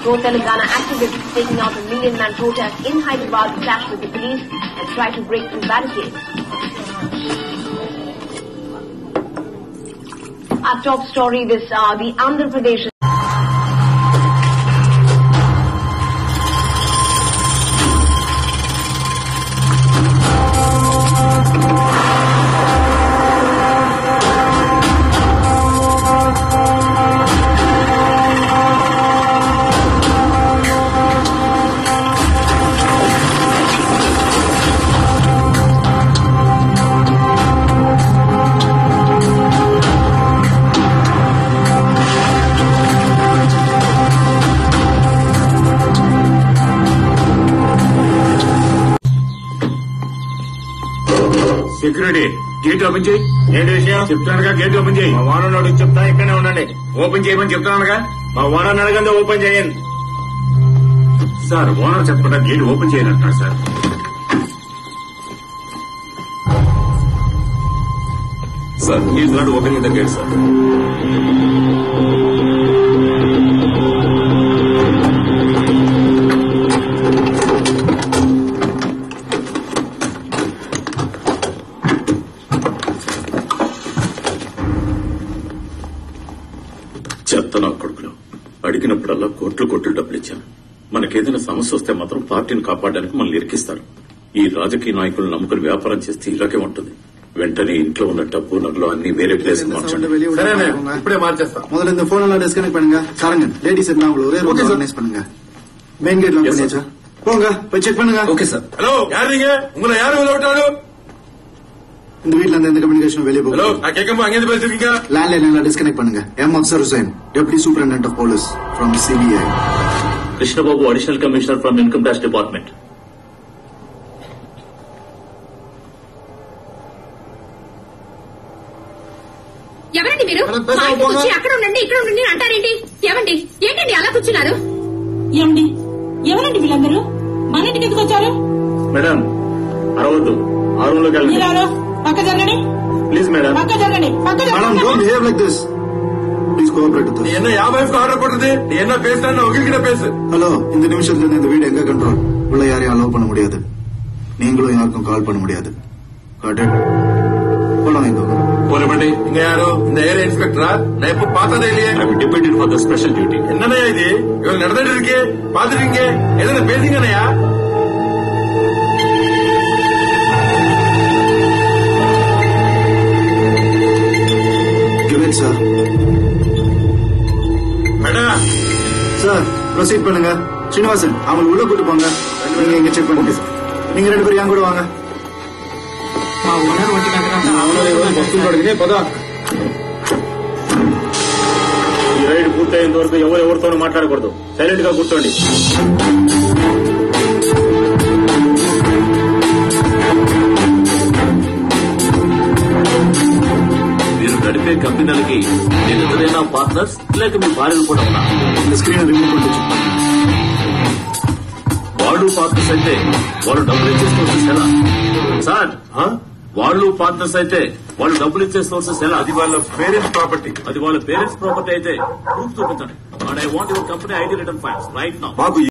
Pro-Telangana activists taking out a million-man protest in Hyderabad clash with the police and try to break through barricades. Our top story this hour, the Andhra Pradesh security gate open చేయి. ఏంటి విషయం చెప్తానుగా, gate open చేయి. మా owner అడిగి చెప్తా, ఇక్కడనే ఉండండి. Open చేయమని చెప్తున్నానుగా, మా ఓనర్ అడగండి ఓపెన్ చేయండి. సార్ ఓనర్ చెప్పకుండా గేట్ ఓపెన్ చేయాలంటున్నారు sir. Sir is not opening the gate sir. చెప్తాను కొడుకులు, అడిగినప్పుడల్లా కోట్లు డబ్బులు ఇచ్చాను. మనకేదైనా సమస్య వస్తే మాత్రం పార్టీని కాపాడడానికి మనల్ని ఇరికిస్తారు. ఈ రాజకీయ నాయకులు నమ్ముకుని వ్యాపారం చేస్తే ఇలాగే ఉంటుంది. వెంటనే ఇంట్లో ఉన్న డబ్బు నగలు అన్ని వేరే ప్లేస్ మార్చండి. ఇప్పుడే మార్చేస్తా. முதல்ல இந்த போன் எல்லாம் டிஸ்கனெக்ட் பண்ணுங்க. சாரங்க லேடிஸ் இருந்தாங்க ஒரே ரூம் ஆர்கனைஸ் பண்ணுங்க. மெயின் கேட் லாக் பண்ணியாச்சா? போங்க போய் செக் பண்ணுங்க. Okay sir. ஹலோ, யார் நீங்க? உங்களை யாரு உள்ள விட்டாரு? இந்த வீட்ல இருந்து எந்த கம்யூனிகேஷன் வெளியே போகுது? ஹலோ, நான் கேட்கும்போது அங்கே பேசிருக்கீங்க. லேண்ட்லைன் எல்லாம் டிஸ்கனெக்ட் பண்ணுங்க. M Afsar Hussain, deputy superintendent of police from CBI. Krishnababu, additional commissioner from Income Tax Department. ఎవరండి మీరు? అక్కడ ఉండండి ఇక్కడ ఉండండి అంటారేంటి? ఏమండి ఏంటండి అలా కూర్చున్నారు? ఏమండి ఎవరండి వీళ్ళందరూ? మన ఇంటికి ఎందుకు వచ్చారు? మేడం అరవద్దు, ఆ రూమ్ లోకి వెళ్ళండి. పక్క జరగండి ప్లీజ్. మేడం పక్క జరగండి. పక్క madam don't behave like this. Please cooperate with us. என்ன யாவைக்கு ஆர்டர் போடுறது? நீ என்ன பேசுறன்னு உங்ககிட்ட பேசு. ஹலோ, இந்த நிமிஷத்துல இருந்து இந்த வீடு எங்க கண்ட்ரோல். உள்ள யாரையும் அலோவ் பண்ண முடியாது. நீங்களும் யாருக்கும் கால் பண்ண முடியாது. Got it. போலாம் இங்க. போறபடி இங்க யாரோ இந்த ஏரியா இன்ஸ்பெக்டரா? நான் எப்ப பார்த்ததே இல்லையே. Depended for the special duty. என்னையா இது இவங்க நடந்துட்டு இருக்கே, பாத்துருக்கீங்க, எதனா பேசிங்கனையா? Give it, sir. Madam sir proceed பண்ணுங்க. ஸ்ரீனிவாசன் அவங்க உள்ள கூட்டு போங்க. நீங்க இங்க செக் பண்ணுங்க. நீங்க ரெண்டு பேரும் என் கூட வாங்க. ఈ రైడ్ పూర్తయ్యేంత వరకు ఎవరితోనూ మాట్లాడకూడదు. సైలెంట్ గా కూర్చోండి. మీరు నడిపే కంపెనీలకి నేను ఎదురైనా పార్ట్నర్స్ లేక మీ భార్యలు కూడా ఉన్నా? స్క్రీన్ రిమూవ్ కొంచెం చెప్పండి. వాళ్ళు పార్ట్నర్స్ అయితే వాళ్ళు డబ్బులు ఇచ్చే సోర్సెస్ ఎలా? సార్ వాళ్ళు పార్ట్నర్స్ అయితే వాళ్ళు డబ్బులు ఇచ్చే సోర్సెస్ ఎలా? అది వాళ్ళ పేరెంట్స్ ప్రాపర్టీ. అది వాళ్ళ పేరెంట్స్ ప్రాపర్టీ అయితే ప్రూఫ్ చూపించండి. And I want your company ID return files right now. మాకు